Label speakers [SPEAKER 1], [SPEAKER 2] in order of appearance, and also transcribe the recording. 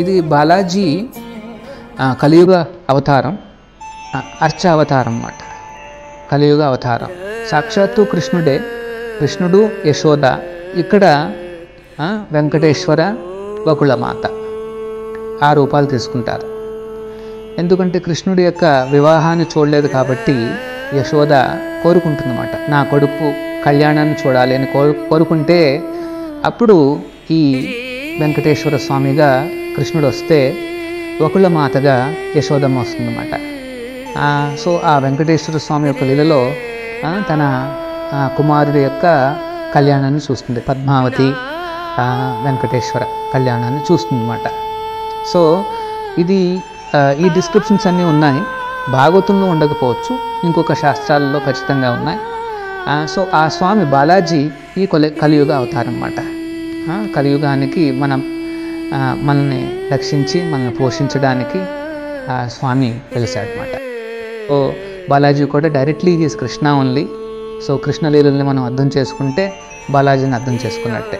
[SPEAKER 1] ఇది బాలాజీ కలియుగ అవతారం, అర్చ అవతారం అన్నమాట. కలియుగ అవతారం సాక్షాత్తు కృష్ణుడే. కృష్ణుడు, యశోద, ఇక్కడ వెంకటేశ్వర, వకుళమాత ఆ రూపాలు తీసుకుంటారు. ఎందుకంటే కృష్ణుడి యొక్క వివాహాన్ని చూడలేదు కాబట్టి యశోద కోరుకుంటుందన్నమాట. నా కొడుకు కళ్యాణాన్ని చూడాలి అని కోరుకుంటే అప్పుడు ఈ వెంకటేశ్వర స్వామిగా కృష్ణుడు వస్తే వకుళమాతగా యశోదమ్మ వస్తుందన్నమాట. సో ఆ వెంకటేశ్వర స్వామి యొక్క లీలలో తన కుమారుడి యొక్క కళ్యాణాన్ని చూస్తుంది. పద్మావతి వెంకటేశ్వర కళ్యాణాన్ని చూస్తుందన్నమాట. సో ఇది ఈ డిస్క్రిప్షన్స్ అన్నీ ఉన్నాయి. భాగవతంలో ఉండకపోవచ్చు, ఇంకొక శాస్త్రాలలో ఖచ్చితంగా ఉన్నాయి. సో ఆ స్వామి బాలాజీ ఈ కలియుగ అవతారం అన్నమాట. కలియుగానికి మనల్ని రక్షించి మనల్ని పోషించడానికి స్వామి వెలిసాడనమాట. సో బాలాజీ కూడా directly is Krishna only. So Krishna లీలల్ని మనం అర్థం చేసుకుంటే బాలాజీని అర్థం చేసుకున్నట్టే.